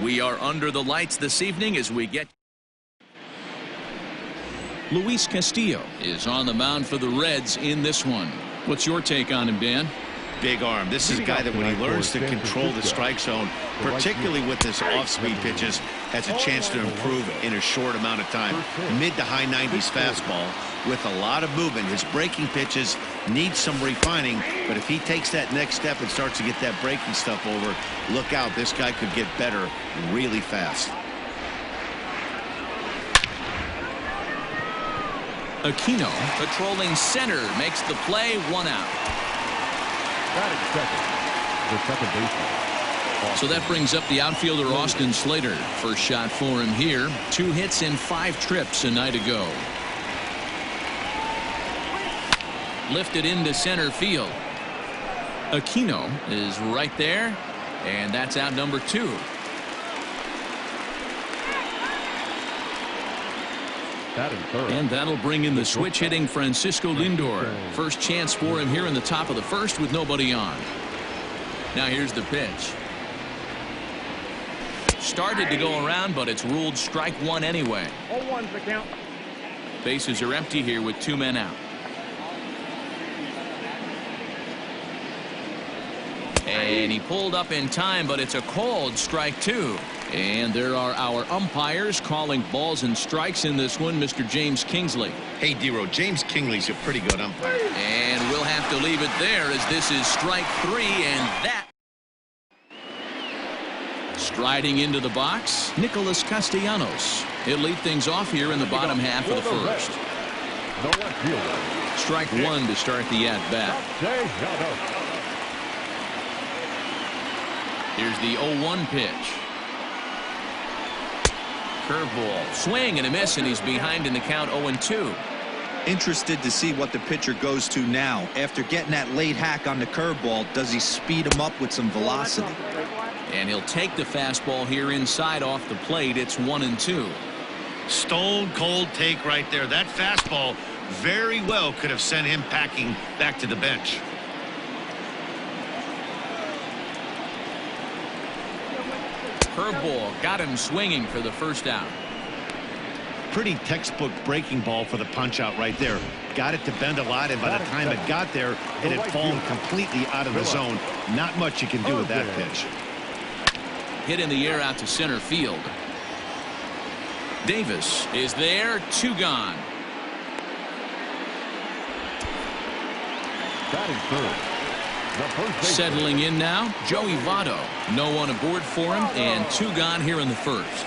We are under the lights this evening as we get. Luis Castillo is on the mound for the Reds in this one. What's your take on him, Dan? Big arm. This is a guy that when he learns to control the strike zone, particularly with his off-speed pitches, has a chance to improve in a short amount of time. Mid to high 90s fastball with a lot of movement. His breaking pitches need some refining, but if he takes that next step and starts to get that breaking stuff over, look out. This guy could get better really fast. Aquino patrolling center makes the play, 1 out. The second baseman. So that brings up the outfielder Austin Slater. First shot for him here. 2 hits in 5 trips a night ago. Lifted into center field. Aquino is right there, and that's out number 2. And that'll bring in the switch hitting Francisco Lindor. First chance for him here in the top of the first with nobody on. Now here's the pitch. Started to go around, but it's ruled strike 1 anyway. 0-1's the count. Bases are empty here with 2 men out. And he pulled up in time, but it's a called strike 2. And there are our umpires calling balls and strikes in this one. Mr. James Kingsley. Hey, Dero, James Kingsley's a pretty good umpire. And we'll have to leave it there as this is strike 3, and that. Striding into the box, Nicholas Castellanos. He'll lead things off here in the bottom half of the first. Strike 1 to start the at-bat. Here's the 0-1 pitch. Curveball, swing and a miss, and he's behind in the count 0-2. Interested to see what the pitcher goes to now. After getting that late hack on the curveball, does he speed him up with some velocity? And he'll take the fastball here inside off the plate. It's 1-2. Stone cold take right there. That fastball very well could have sent him packing back to the bench. Curveball got him swinging for the first out. Pretty textbook breaking ball for the punch out right there. Got it to bend a lot, and by the time it got there, it had fallen completely out of the zone. Not much you can do with that pitch. Hit in the air out to center field. Davis is there, 2 gone. Batting third. Settling in now, Joey Votto. No one aboard for him, and 2 gone here in the first.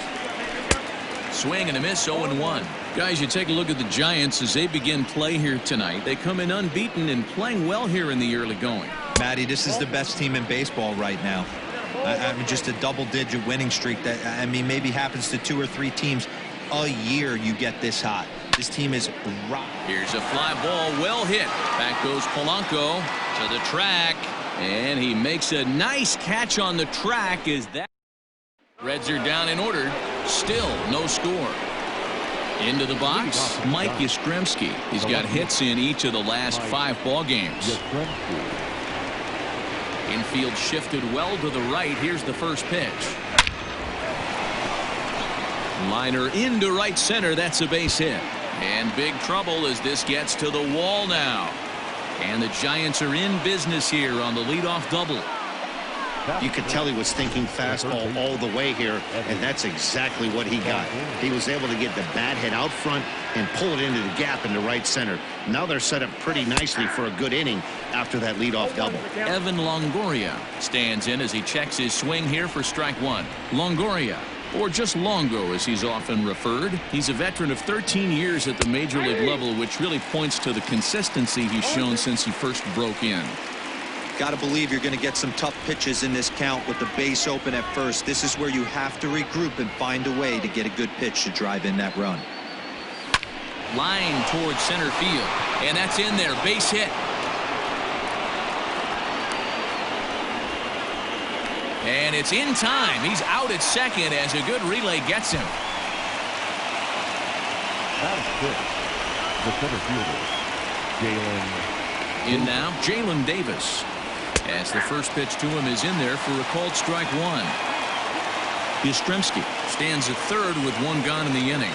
Swing and a miss, 0-1. Guys, you take a look at the Giants as they begin play here tonight. They come in unbeaten and playing well here in the early going. Matty, this is the best team in baseball right now. I mean, just a double-digit winning streak that, I mean, maybe happens to 2 or 3 teams a year you get this hot. This team is rock. Here's a fly ball, well hit. Back goes Polanco to the track, and he makes a nice catch on the track. Is that Reds are down in order. Still no score. Into the box, Mike Yastrzemski. He's got hits in each of the last 5 ball games. Infield shifted well to the right. Here's the first pitch. Liner into right center. That's a base hit. And big trouble as this gets to the wall now. And the Giants are in business here on the leadoff double. You could tell he was thinking fastball all the way here, and that's exactly what he got. He was able to get the bat head out front and pull it into the gap into right center. Now they're set up pretty nicely for a good inning after that leadoff double. Evan Longoria stands in as he checks his swing here for strike 1. Longoria, or just Longo as he's often referred. He's a veteran of 13 years at the major league level, which really points to the consistency he's shown since he first broke in. Got to believe you're going to get some tough pitches in this count with the base open at first. This is where you have to regroup and find a way to get a good pitch to drive in that run. Line towards center field, and that's in there. Base hit. And it's in time. He's out at second as a good relay gets him. That is good. The center fielder, Jalen. In now, Jalen Davis. As the first pitch to him is in there for a called strike 1. Yastrzemski stands at third with one gone in the inning.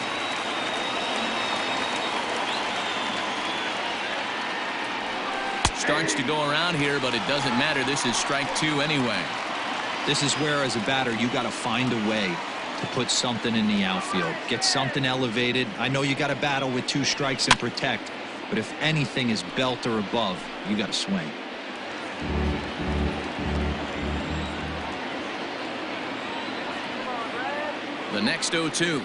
Starts to go around here, but it doesn't matter. This is strike two anyway. This is where, as a batter, you got to find a way to put something in the outfield. Get something elevated. I know you got to battle with 2 strikes and protect, but if anything is belt or above, you got to swing. The next 0-2.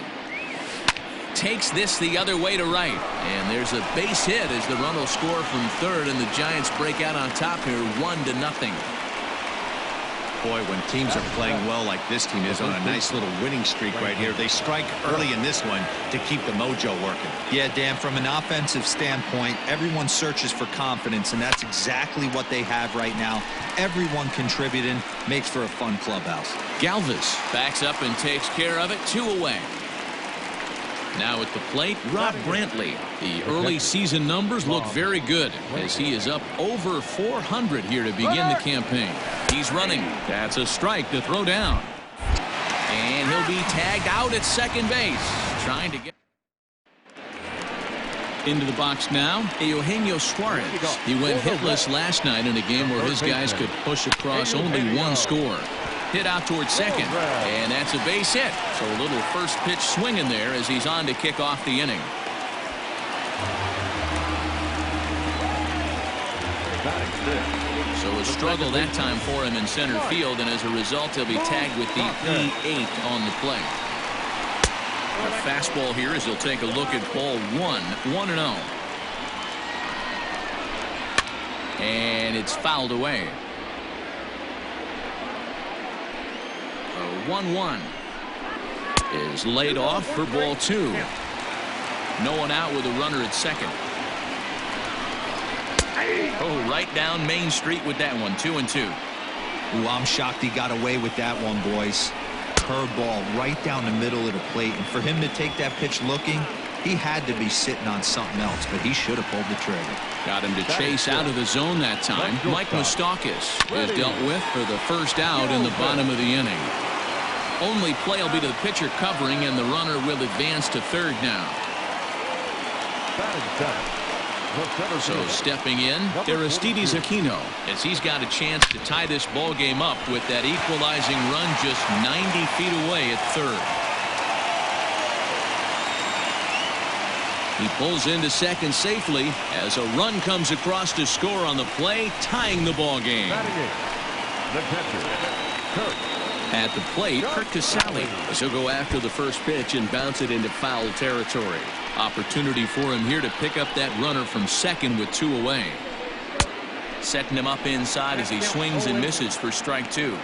Takes this the other way to right, and there's a base hit as the run will score from third, and the Giants break out on top here 1-0. Boy, when teams are playing well like this team is on a nice little winning streak right here, they strike early in this one to keep the mojo working. Yeah, Dan, from an offensive standpoint, everyone searches for confidence, and that's exactly what they have right now. Everyone contributing makes for a fun clubhouse. Galvis backs up and takes care of it. 2 away. Now at the plate, Rob Brantley. The early season numbers look very good as he is up over 400 here to begin the campaign. He's running. That's a strike to throw down. And he'll be tagged out at second base. Trying to get into the box now. Eugenio Suarez. He went hitless last night in a game where his guys could push across only 1 score. Hit out towards second, and that's a base hit. So a little first pitch swing in there as he's on to kick off the inning. So a struggle that time for him in center field, and as a result he'll be tagged with the E8 on the play. A fastball here as he'll take a look at ball 1, 1-0. And it's fouled away. 1-1 is laid off for ball 2. No one out with a runner at second. Oh, right down Main Street with that one. 2-2. Ooh, I'm shocked he got away with that one, boys. Curveball right down the middle of the plate, and for him to take that pitch looking, he had to be sitting on something else, but he should have pulled the trigger. Got him to chase out of the zone that time. Mike Moustakas is dealt with for the first out in the bottom of the inning. Only play will be to the pitcher covering, and the runner will advance to third now. So stepping in, Aristides Aquino, as he's got a chance to tie this ball game up with that equalizing run just 90 feet away at third. He pulls into second safely as a run comes across to score on the play, tying the ball game. At the plate, Kurt Casale, as he'll go after the first pitch and bounce it into foul territory. Opportunity for him here to pick up that runner from second with 2 away. Setting him up inside as he swings and misses for strike 2.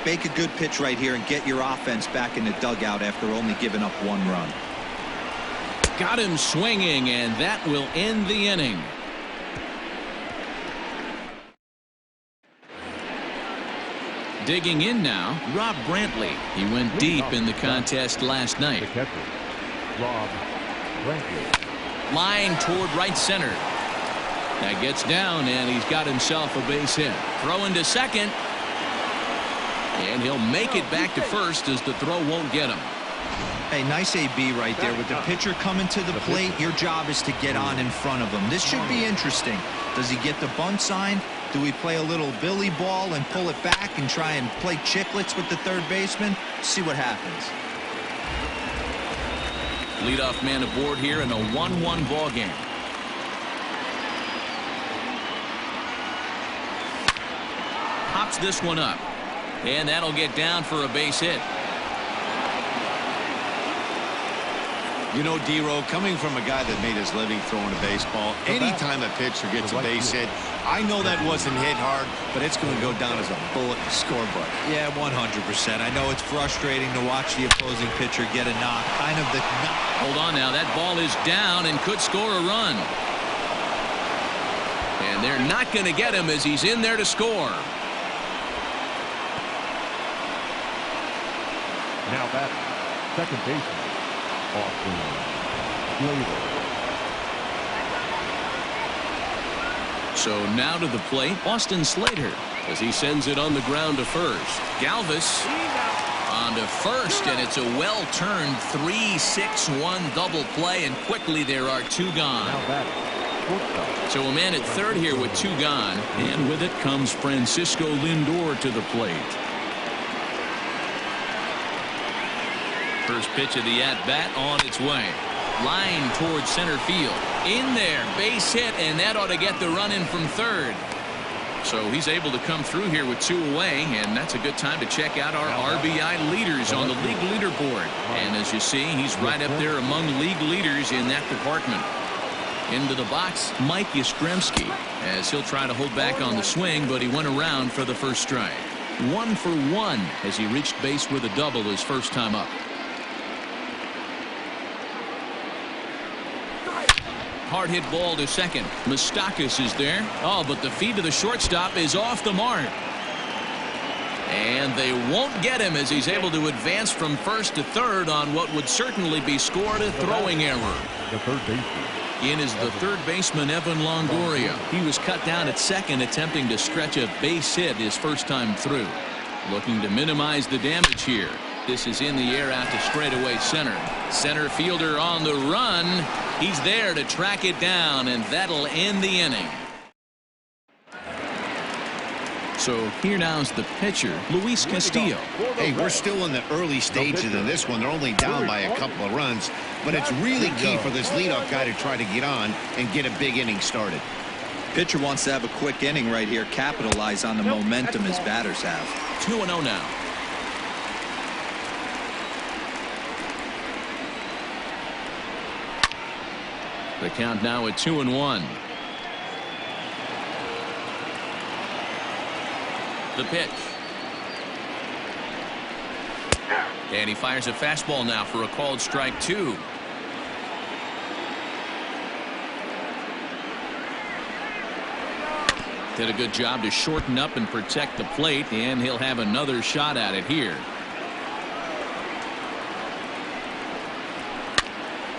Make a good pitch right here and get your offense back in the dugout after only giving up 1 run. Got him swinging, and that will end the inning. Digging in now, Rob Brantley. He went deep in the contest last night. Rob Brantley. Line toward right center. That gets down, and he's got himself a base hit. Throwing to second. And he'll make it back to first as the throw won't get him. Hey, nice AB right there. With the pitcher coming to the plate, your job is to get on in front of him. This should be interesting. Does he get the bunt sign? Do we play a little billy ball and pull it back and try and play chicklets with the third baseman? See what happens. Leadoff man aboard here in a 1-1 ball game. Pops this one up, and that'll get down for a base hit. You know, D-Row, coming from a guy that made his living throwing a baseball, anytime a pitcher gets a base hit, I know that wasn't hit hard, but it's going to go down as a bullet in the scorebook. Yeah, 100%. I know it's frustrating to watch the opposing pitcher get a knock. Kind of the knock. Hold on now. That ball is down and could score a run. And they're not going to get him as he's in there to score. Now that second baseman, Austin Slater. So now to the plate, Austin Slater, as he sends it on the ground to first. Galvis on to first, and it's a well-turned 3-6-1 double play, and quickly there are two gone. So a man at third here with two gone, and with it comes Francisco Lindor to the plate. First pitch of the at-bat on its way. Line towards center field. In there, base hit, and that ought to get the run in from third. So he's able to come through here with two away, and that's a good time to check out our RBI leaders on the league leaderboard. And as you see, he's right up there among league leaders in that department. Into the box, Mike Yastrzemski, as he'll try to hold back on the swing, but he went around for the first strike. 1 for 1 as he reached base with a double his first time up. Hard hit ball to second. Moustakas is there. Oh, but the feed to the shortstop is off the mark. And they won't get him as he's able to advance from first to third on what would certainly be scored a throwing error. The third baseman. In is the third baseman, Evan Longoria. He was cut down at second, attempting to stretch a base hit his first time through. Looking to minimize the damage here. This is in the air out to straightaway center. Center fielder on the run. He's there to track it down, and that'll end the inning. So here now's the pitcher, Luis Castillo. Hey, we're still in the early stages of this one. They're only down by a couple of runs, but it's really key for this leadoff guy to try to get on and get a big inning started. Pitcher wants to have a quick inning right here, capitalize on the momentum his batters have. 2-0 now. The count now at 2-1. The pitch. And he fires a fastball now for a called strike 2. Did a good job to shorten up and protect the plate, and he'll have another shot at it here.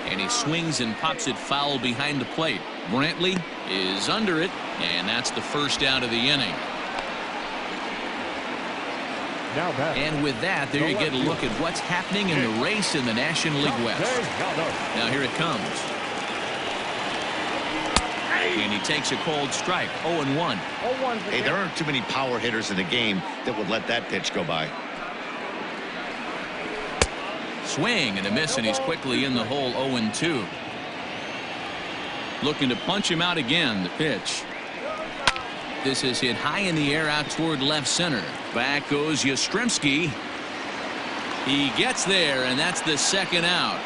And he swings and pops it foul behind the plate. Brantley is under it, and that's the first out of the inning. And with that, there you get a look at what's happening in the race in the National League West. Now here it comes. And he takes a cold strike. 0-1. Hey, there aren't too many power hitters in the game that would let that pitch go by. Swing and a miss, and he's quickly in the hole. 0-2. Looking to punch him out again. The pitch. This is hit high in the air out toward left center. Back goes Yastrzemski. He gets there, and that's the second out.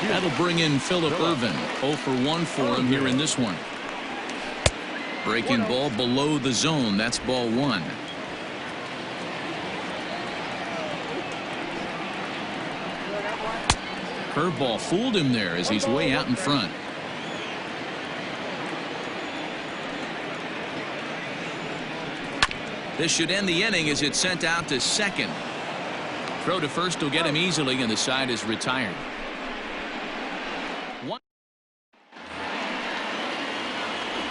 That'll bring in Phillip Ervin. 0 for 1 for him here in this one. Breaking ball below the zone. That's ball 1. Curveball fooled him there as he's way out in front. This should end the inning as it's sent out to second. Throw to first will get him easily, and the side is retired.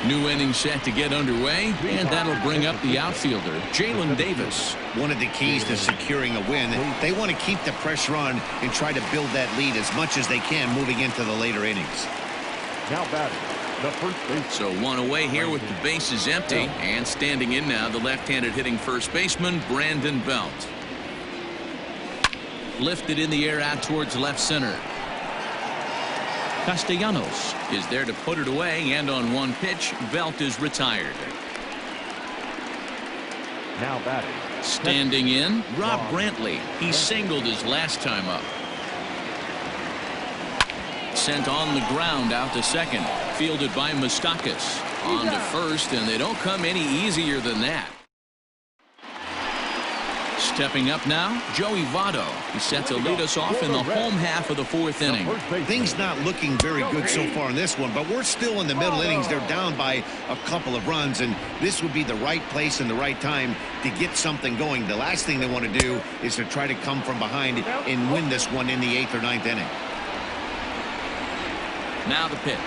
New inning set to get underway, and that'll bring up the outfielder, Jalen Davis. One of the keys to securing a win, they want to keep the pressure on and try to build that lead as much as they can moving into the later innings. Now batting, the first base. So one away here with the bases empty, and standing in now the left-handed hitting first baseman, Brandon Belt. Lifted in the air out towards left center. Castellanos is there to put it away, and on one pitch, Belt is retired. Now batting. Standing in, Rob Brantley. He singled his last time up. Sent on the ground out to second. Fielded by Moustakas. On to first, and they don't come any easier than that. Stepping up now, Joey Votto. He's set to lead us off in the home half of the fourth inning. Things not looking very good so far in this one, but we're still in the middle innings. They're down by a couple of runs, and this would be the right place and the right time to get something going. The last thing they want to do is to try to come from behind and win this one in the 8th or 9th inning. Now the pitch.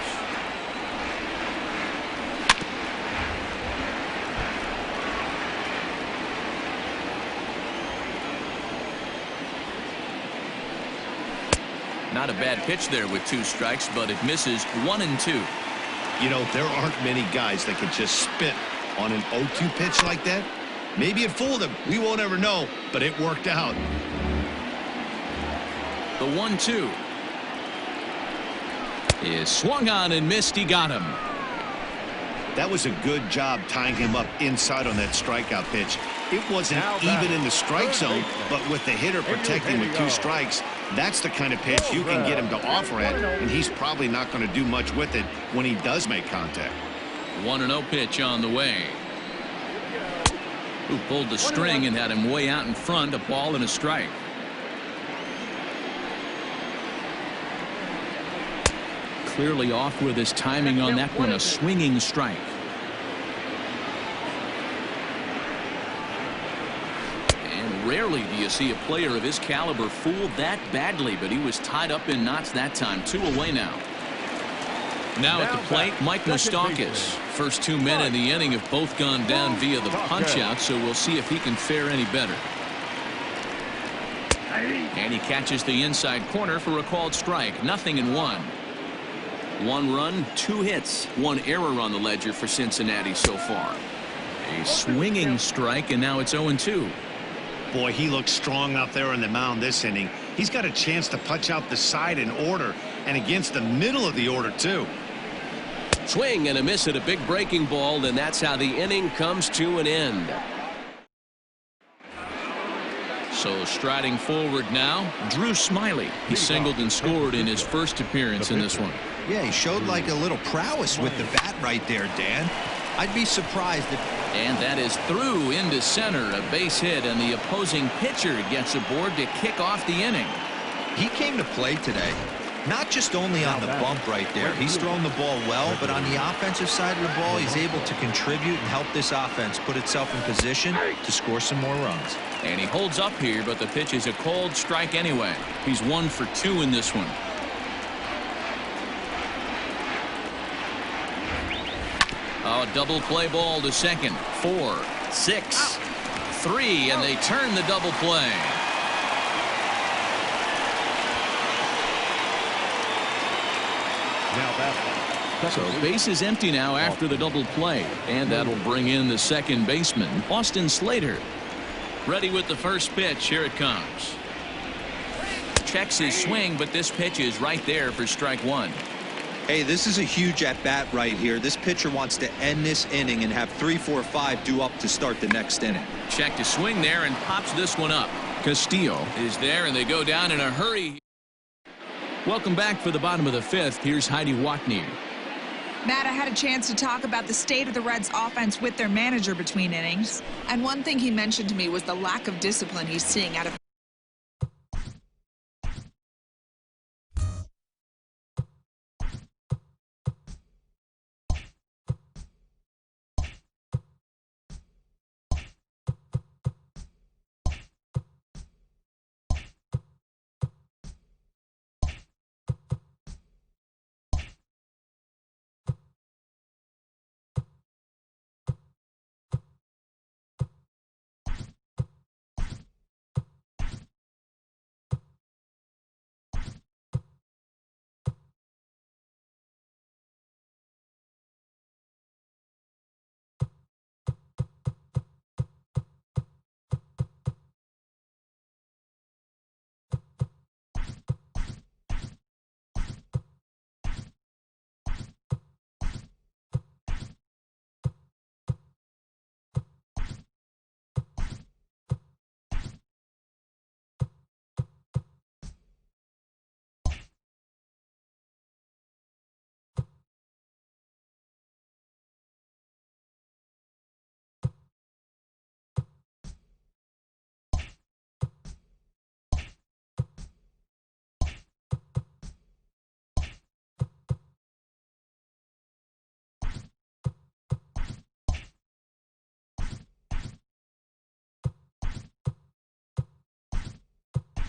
Not a bad pitch there with 2 strikes, but it misses 1 and 2. You know, there aren't many guys that can just spit on an 0-2 pitch like that. Maybe it fooled him. We won't ever know, but it worked out. The 1-2 is swung on and missed. He got him. That was a good job tying him up inside on that strikeout pitch. It wasn't even in the strike zone, but with the hitter protecting with 2 strikes, that's the kind of pitch you can get him to offer at, and he's probably not going to do much with it when he does make contact. 1-0 pitch on the way. Who pulled the string and had him way out in front, a ball and a strike. Clearly off with his timing on that one, a swinging strike. And rarely do you see a player of his caliber fooled that badly, but he was tied up in knots that time. 2 away now. Now at the plate, Mike Moustakas. First 2 men in the inning have both gone down via the punch-out, so we'll see if he can fare any better. And he catches the inside corner for a called strike. 0-1. 1 run, 2 hits, 1 error on the ledger for Cincinnati so far. A swinging strike, and now it's 0-2. Boy, he looks strong out there on the mound this inning. He's got a chance to punch out the side in order, and against the middle of the order, too. Swing and a miss at a big breaking ball, and that's how the inning comes to an end. So striding forward now, Drew Smiley. He singled and scored in his first appearance in this one. Yeah, he showed like a little prowess with the bat right there, Dan. I'd be surprised if... And that is through into center, a base hit, and the opposing pitcher gets aboard to kick off the inning. He came to play today, not just only on the bump right there. He's thrown the ball well, but on the offensive side of the ball, he's able to contribute and help this offense put itself in position to score some more runs. And he holds up here, but the pitch is a cold strike anyway. He's 1 for 2 in this one. Oh, double play ball to second. 4, 6, 3, and they turn the double play. So base is empty now after the double play, and that'll bring in the second baseman, Austin Slater. Ready with the first pitch. Here it comes. Checks his swing, but this pitch is right there for strike 1. Hey, this is a huge at-bat right here. This pitcher wants to end this inning and have 3, 4, 5 due up to start the next inning. Check to swing there and pops this one up. Castillo is there, and they go down in a hurry. Welcome back for the bottom of the 5th. Here's Heidi Watney. Matt, I had a chance to talk about the state of the Reds offense with their manager between innings. And one thing he mentioned to me was the lack of discipline he's seeing out of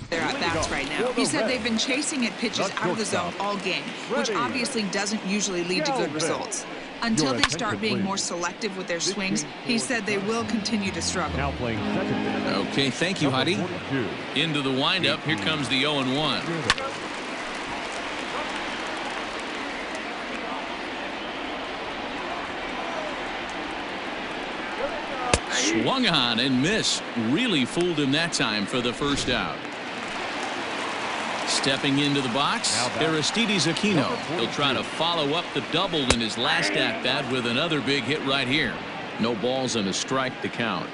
their at-bats right now. He said they've been chasing at pitches out of the zone all game, which obviously doesn't usually lead to good results. Until they start being more selective with their swings, he said they will continue to struggle. Okay, thank you, Heidi. Into the windup. Here comes the 0-1. Swung on and missed. Really fooled him that time for the first out. Stepping into the box, Aristides Aquino. He'll try to follow up the double in his last at-bat with another big hit right here. No balls and a strike to count.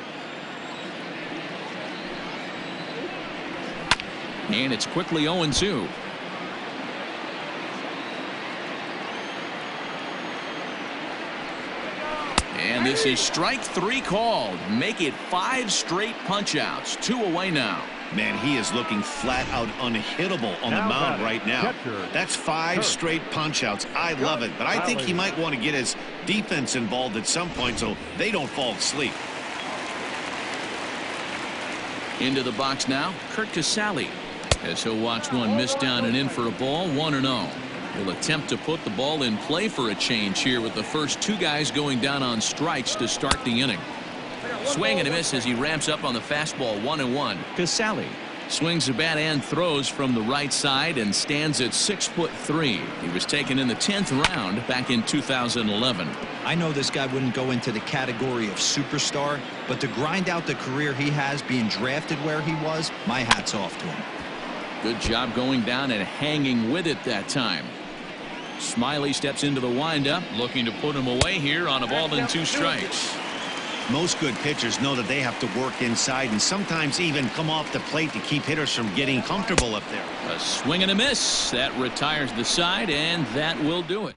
And it's quickly 0-2. And this is strike 3 called. Make it 5 straight punch-outs. 2 away now. Man, he is looking flat out unhittable on the mound right now. That's 5 straight punch-outs. I love it, but I think he might want to get his defense involved at some point so they don't fall asleep. Into the box now, Kurt Casale, as he'll watch one miss down and in for a ball. 1-0. He'll attempt to put the ball in play for a change here with the first 2 guys going down on strikes to start the inning. Swing and a miss as he ramps up on the fastball. 1-1. Casale swings the bat and throws from the right side and stands at 6'3". He was taken in the 10th round back in 2011. I know this guy wouldn't go into the category of superstar, but to grind out the career he has being drafted where he was, my hat's off to him. Good job going down and hanging with it that time. Smiley steps into the windup, looking to put him away here on a ball and 2 strikes. Most good pitchers know that they have to work inside and sometimes even come off the plate to keep hitters from getting comfortable up there. A swing and a miss. That retires the side, and that will do it.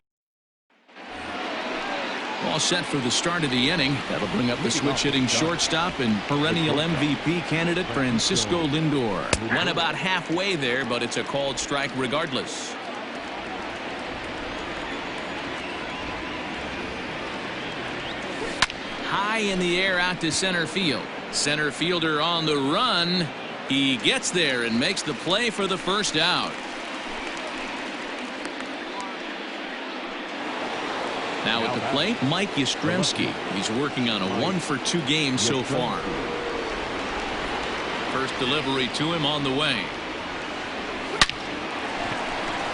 All set for the start of the inning. That'll bring up the switch-hitting shortstop and perennial MVP candidate Francisco Lindor. Went about halfway there, but it's a called strike regardless. High in the air out to center field. Center fielder on the run. He gets there and makes the play for the first out. Now at the plate, Mike Yastrzemski. He's working on a 1-for-2 game so far. First delivery to him on the way.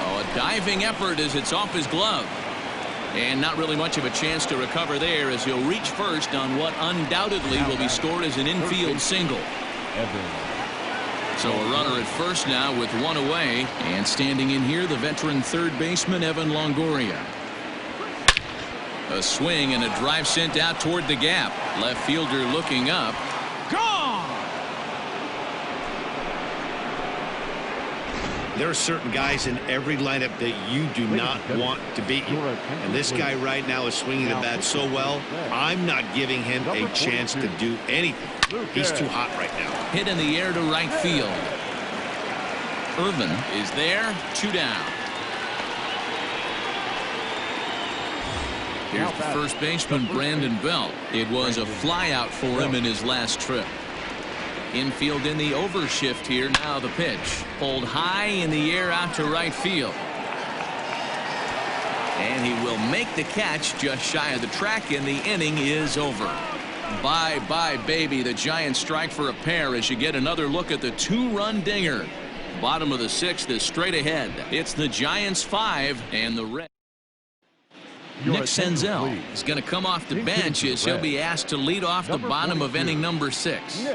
Oh, a diving effort as it's off his glove. And not really much of a chance to recover there as he'll reach first on what undoubtedly will be scored as an infield single. So a runner at first now with 1 away. And standing in here, the veteran third baseman, Evan Longoria. A swing and a drive sent out toward the gap. Left fielder looking up. Gone! There are certain guys in every lineup that you do not want to beat you. And this guy right now is swinging the bat so well, I'm not giving him a chance to do anything. He's too hot right now. Hit in the air to right field. Irvin is there. 2 down. Here's the first baseman, Brandon Belt. It was a flyout for him in his last trip. Infield in the overshift here. Now the pitch. Pulled high in the air out to right field. And he will make the catch just shy of the track, and the inning is over. Bye-bye, baby. The Giants strike for a pair as you get another look at the 2-run dinger. Bottom of the 6th is straight ahead. It's the Giants 5 and the Reds. Nick Senzel is going to come off the bench as he'll be asked to lead off the bottom of inning number 6.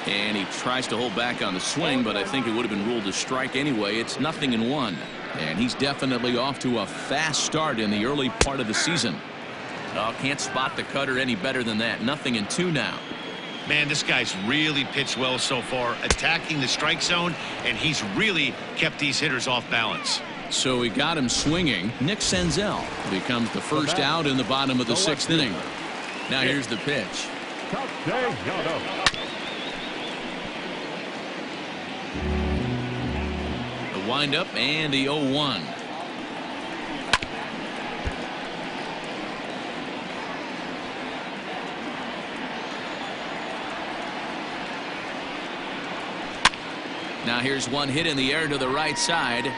And he tries to hold back on the swing, but I think it would have been ruled a strike anyway. It's 0-1. And he's definitely off to a fast start in the early part of the season. Oh, can't spot the cutter any better than that. 0-2 now. Man, this guy's really pitched well so far, attacking the strike zone, and he's really kept these hitters off balance. So he got him swinging. Nick Senzel becomes the first out in the bottom of the 6th inning. Now here's the pitch. The windup and the 0-1. Now here's one hit in the air to the right side.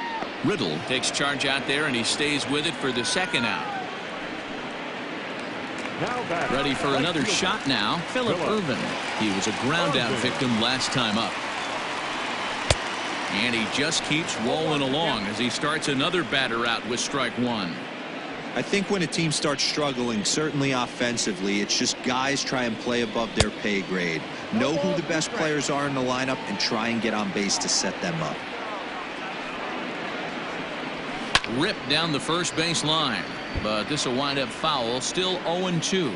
Riddle takes charge out there, and he stays with it for the 2nd out. Ready for another shot now. Phillip Irvin. He was a ground out victim last time up. And he just keeps rolling along as he starts another batter out with strike one. I think when a team starts struggling, certainly offensively, it's just guys try and play above their pay grade. Know who the best players are in the lineup and try and get on base to set them up. Ripped down the first base line, but this will wind up foul. Still 0-2.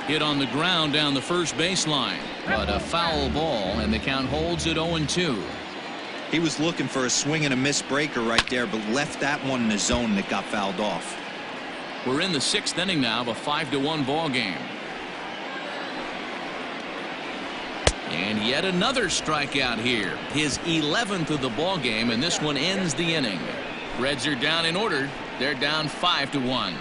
Hit on the ground down the first baseline, but a foul ball, and the count holds at 0-2. He was looking for a swing and a miss breaker right there, but left that one in the zone that got fouled off. We're in the 6th inning now of a 5-1 ball game. And yet another strikeout here. His 11th of the ball game, and this one ends the inning. Reds are down in order. They're down 5-1.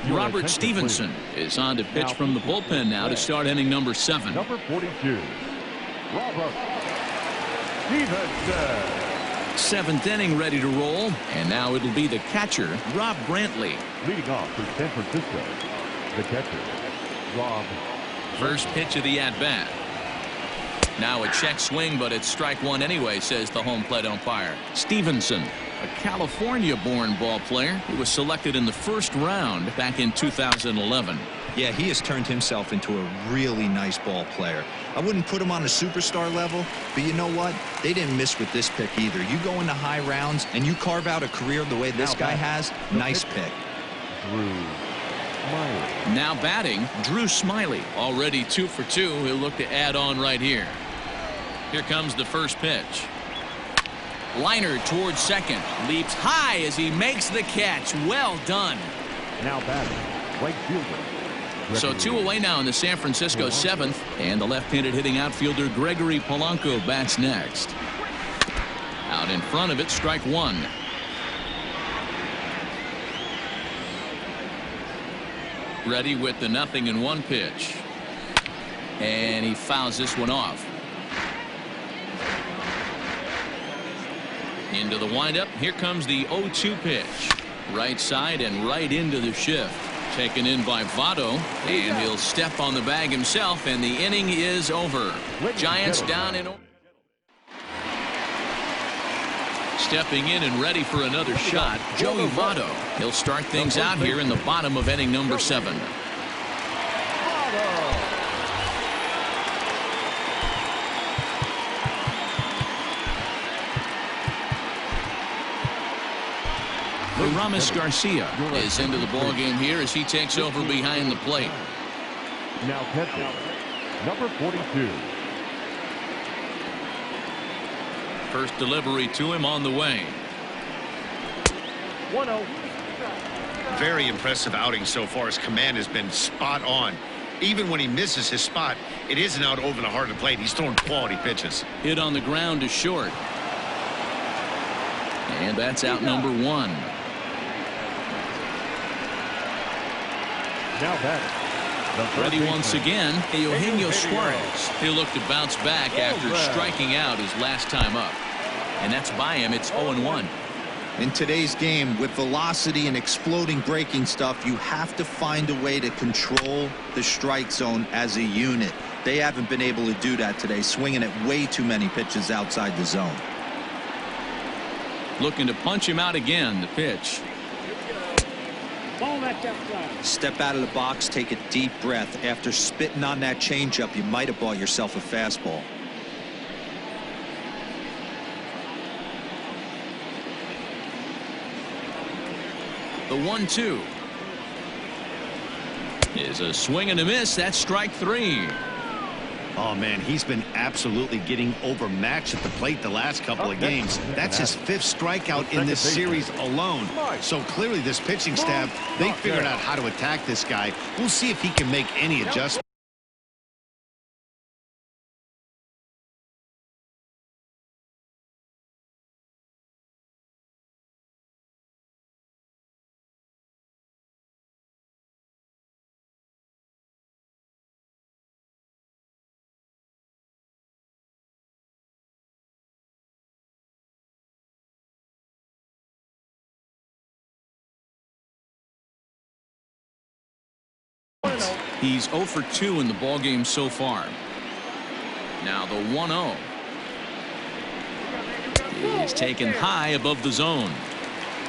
Robert Stevenson is on to pitch from the bullpen now to start inning number 7. Number 42, Robert Stevenson. 7th inning ready to roll, and now it'll be the catcher, Rob Brantley. Leading off for San Francisco, the catcher, Rob. First pitch of the at-bat. Now a check swing, but it's strike one anyway, says the home plate umpire. Stevenson, a California-born ball player who was selected in the first round back in 2011. Yeah, he has turned himself into a really nice ball player. I wouldn't put him on a superstar level, but you know what? They didn't miss with this pick either. You go into high rounds and you carve out a career the way this guy has, nice pick. Now batting, Drew Smiley, already 2 for 2. He'll look to add on right here. Here comes the first pitch. Liner towards second, leaps high as he makes the catch. Well done. Now batting, right fielder. So 2 away now in the San Francisco 7th, and the left-handed hitting outfielder Gregory Polanco bats next. Out in front of it, strike one. Ready with the 0-1 pitch. And he fouls this one off. Into the windup. Here comes the 0-2 pitch. Right side and right into the shift. Taken in by Votto, and he'll step on the bag himself, and the inning is over. Giants down in order. Stepping in and ready for another shot, Joey Votto. He'll start things out here in the bottom of inning number 7. Ramos Garcia is into the ballgame here as he takes over behind the plate. Now catching, number 42. First delivery to him on the way. 1-0. Very impressive outing so far. His command has been spot on. Even when he misses his spot, it isn't out over the heart of the plate. He's throwing quality pitches. Hit on the ground to short. And that's out number 1. Now batting. Ready once again, Eugenio Suarez. He'll look to bounce back after striking out his last time up. And that's by him. It's 0-1. In today's game, with velocity and exploding breaking stuff, you have to find a way to control the strike zone as a unit. They haven't been able to do that today, swinging at way too many pitches outside the zone. Looking to punch him out again. The pitch. Step out of the box, take a deep breath. After spitting on that changeup, you might have bought yourself a fastball. The 1-2 is a swing and a miss. That's strike 3. Oh, man, he's been absolutely getting overmatched at the plate the last couple of games. That's his 5th strikeout in this series alone. So clearly this pitching staff, they figured out how to attack this guy. We'll see if he can make any adjustments. He's 0 for 2 in the ballgame so far. Now the 1-0. He's taken high above the zone.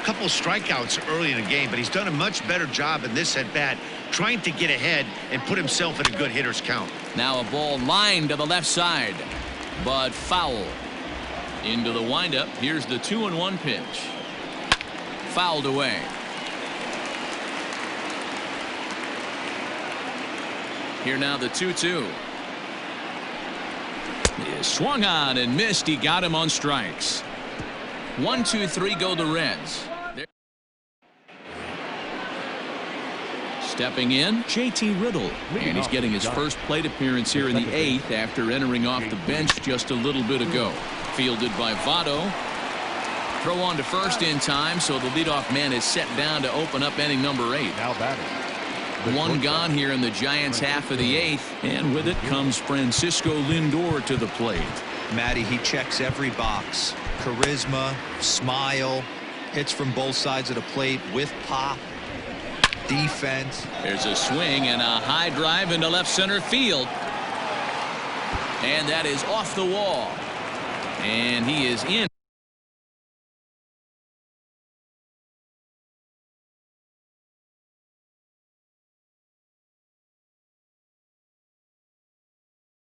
A couple strikeouts early in the game, but he's done a much better job in this at bat trying to get ahead and put himself in a good hitter's count. Now a ball lined to the left side, but foul. Into the windup. Here's the 2-1 pitch. Fouled away. Here now the 2-2. He swung on and missed. He got him on strikes. 1, 2, 3 go the Reds. Stepping in, JT Riddle, and he's getting his first plate appearance here in the 8th after entering off the bench just a little bit ago. Fielded by Votto. Throw on to first in time, so the leadoff man is set down to open up inning number 8. Now batting. One gone here in the Giants' half of the 8th, and with it comes Francisco Lindor to the plate. Matty, he checks every box. Charisma, smile, hits from both sides of the plate with pop, defense. There's a swing and a high drive into left center field. And that is off the wall. And he is in.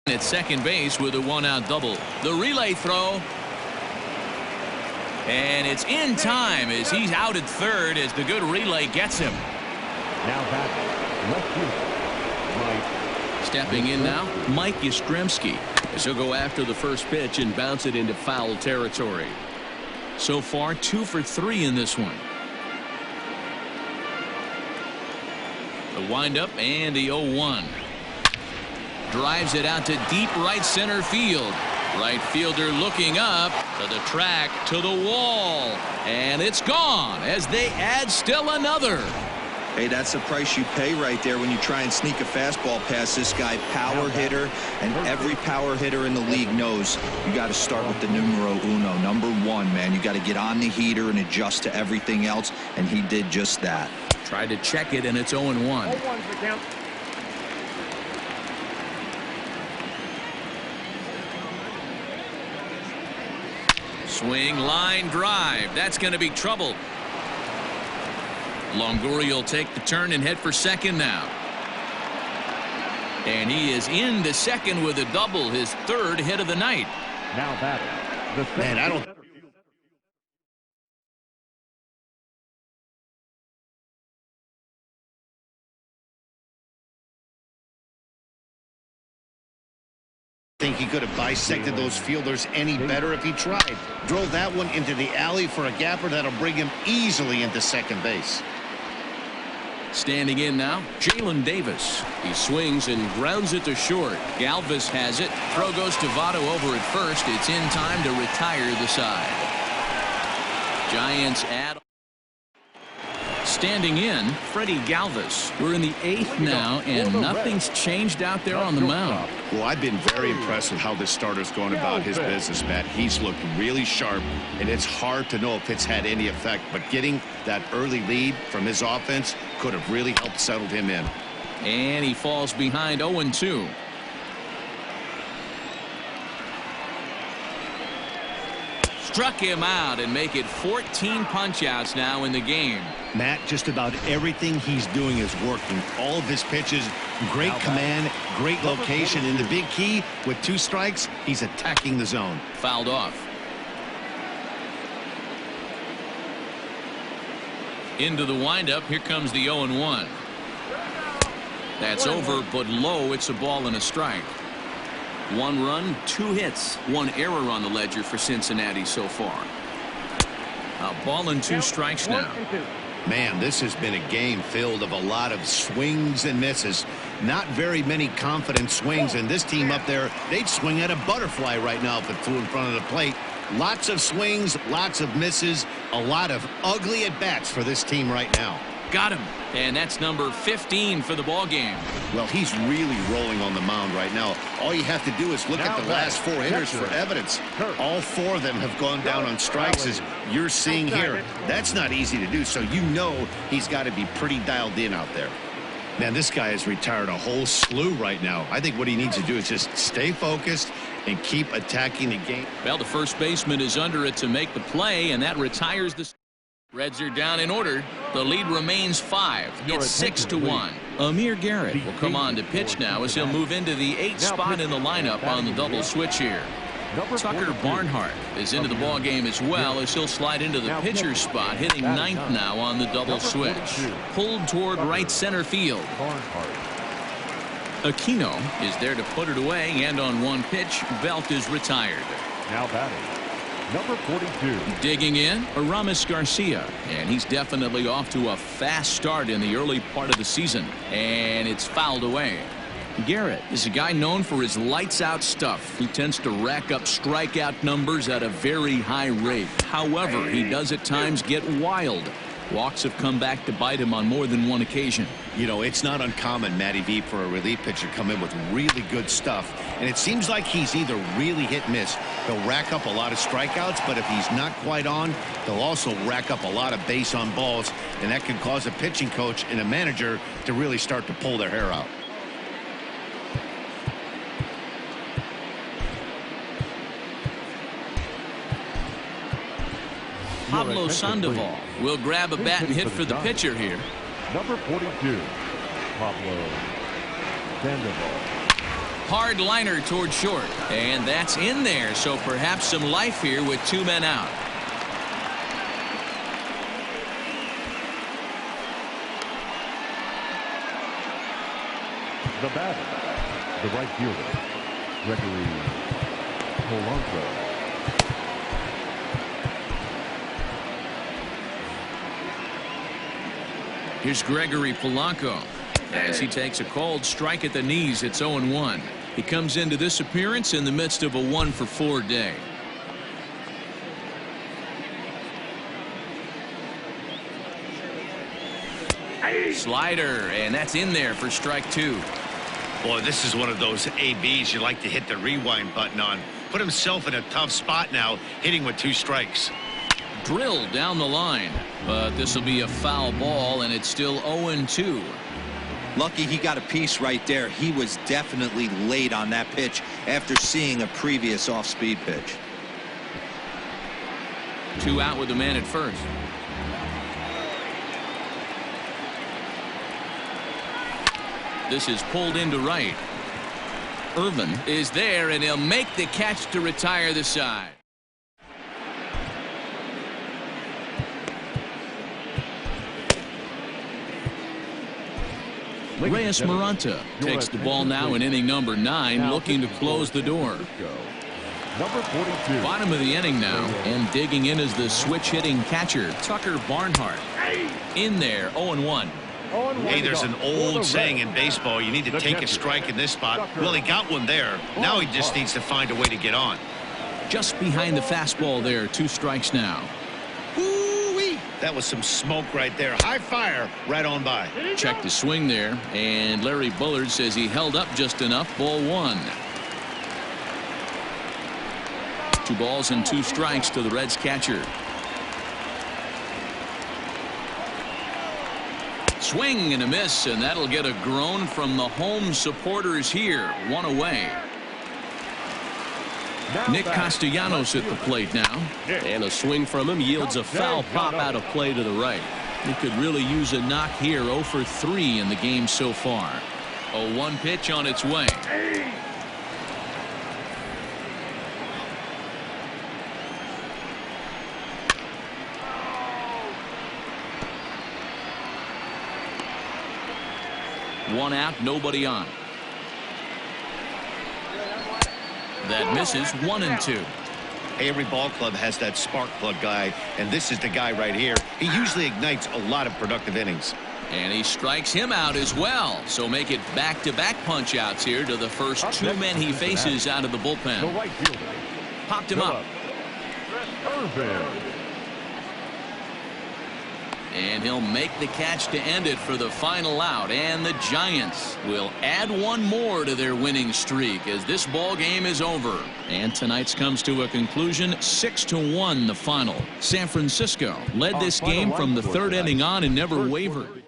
At second base with a 1-out double. The relay throw. And it's in time as he's out at third as the good relay gets him. Now batting. Left field. Stepping in now, Mike Yastrzemski, as he'll go after the first pitch and bounce it into foul territory. So far 2 for 3 in this one. The windup and the 0-1. Drives it out to deep right center field. Right fielder looking up to the track, to the wall, and it's gone as they add still another. Hey, that's the price you pay right there when you try and sneak a fastball past this guy. Power hitter, and every power hitter in the league knows you got to start with the numero uno, number 1, man. You got to get on the heater and adjust to everything else, and he did just that. Tried to check it, and it's 0-1. Swing, line drive. That's going to be trouble. Longoria will take the turn and head for second now. And he is into second with a double, his 3rd hit of the night. Now batting. Man, I don't think he could have bisected those fielders any better if he tried. Drove that one into the alley for a gapper that'll bring him easily into second base. Standing in now, Jalen Davis. He swings and grounds it to short. Galvis has it. Throw goes to Votto over at first. It's in time to retire the side. Giants add. Standing in, Freddie Galvis. We're in the 8th now, and nothing's changed out there on the mound. Well, I've been very impressed with how this starter's going about his business, Matt. He's looked really sharp, and it's hard to know if it's had any effect, but getting that early lead from his offense could have really helped settle him in. And he falls behind 0-2. Struck him out and make it 14 punch-outs now in the game. Matt, just about everything he's doing is working. All of his pitches, great command, great location, and the big key, with 2 strikes, he's attacking the zone. Fouled off. Into the windup. Here comes the 0-1. That's over, but low. It's a ball and a strike. 1 run, 2 hits, 1 error on the ledger for Cincinnati so far. A ball and 2 strikes now. Man, this has been a game filled of a lot of swings and misses. Not very many confident swings, and this team up there, they'd swing at a butterfly right now if it flew in front of the plate. Lots of swings, lots of misses, a lot of ugly at-bats for this team right now. Got him. And that's number 15 for the ball game. Well, he's really rolling on the mound right now. All you have to do is look at the last 4 hitters for evidence. All 4 of them have gone down on strikes, as you're seeing here. That's not easy to do, so you know he's got to be pretty dialed in out there. Man, this guy has retired a whole slew right now. I think what he needs to do is just stay focused and keep attacking the game. Well, the first baseman is under it to make the play, and that retires the... Reds are down in order. The lead remains 5. It's 6-1. Amir Garrett will come on to pitch now as he'll move into the 8th spot in the lineup on the double switch here. Tucker Barnhart is into the ball game as well as he'll slide into the pitcher's spot, hitting 9th now on the double switch. Pulled toward right center field. Aquino is there to put it away, and on one pitch, Belt is retired. Now batting, number 42. Digging in, Aramis Garcia, and he's definitely off to a fast start in the early part of the season, and it's fouled away. Garrett is a guy known for his lights-out stuff. He tends to rack up strikeout numbers at a very high rate. However, he does at times get wild. Walks have come back to bite him on more than one occasion. You know, it's not uncommon, Matty V, for a relief pitcher to come in with really good stuff. And it seems like he's either really hit and miss. He'll rack up a lot of strikeouts, but if he's not quite on, he'll also rack up a lot of base on balls. And that can cause a pitching coach and a manager to really start to pull their hair out. Pablo Sandoval will grab a bat and hit for the pitcher here. Number 42, Pablo Sandoval. Hard liner toward short, and that's in there, so perhaps some life here with 2 men out. The batter, the right fielder, Gregory Polanco. Here's Gregory Polanco as he takes a cold strike at the knees. It's 0-1. He comes into this appearance in the midst of a 1-for-4 day. Slider, and that's in there for strike 2. Boy, this is one of those ABs you like to hit the rewind button on. Put himself in a tough spot now, hitting with 2 strikes. Drilled down the line, but this will be a foul ball, and it's still 0-2. Lucky he got a piece right there. He was definitely late on that pitch after seeing a previous off-speed pitch. 2 out with the man at first. This is pulled into right. Irvin is there, and he'll make the catch to retire the side. Reyes Maranta takes the ball now in inning number 9, looking to close the door. Number 42. Bottom of the inning now, and digging in is the switch hitting catcher, Tucker Barnhart. In there, 0-1. Hey, there's an old saying in baseball, you need to take a strike in this spot. Well, he got one there. Now he just needs to find a way to get on. Just behind the fastball there, 2 strikes now. That was some smoke right there. High fire right on by. Check the swing there, and Larry Bullard says he held up just enough. Ball 1. 2 balls and 2 strikes to the Reds catcher. Swing and a miss, and that'll get a groan from the home supporters here. 1 away. Nick Castellanos at the plate now, and a swing from him yields a foul pop out of play to the right. He could really use a knock here. 0 for 3 in the game so far. A 1 pitch on its way. One out, nobody on. That misses. 1-2. Every ball club has that spark plug guy, and this is the guy right here. He usually ignites a lot of productive innings. And he strikes him out as well. So make it back-to-back punch-outs here to the first 2 men he faces out of the bullpen. Popped him up. And he'll make the catch to end it for the final out. And the Giants will add 1 more to their winning streak as this ball game is over. And tonight's comes to a conclusion. 6-1 the final. San Francisco led this game from the 3rd inning on and never wavered.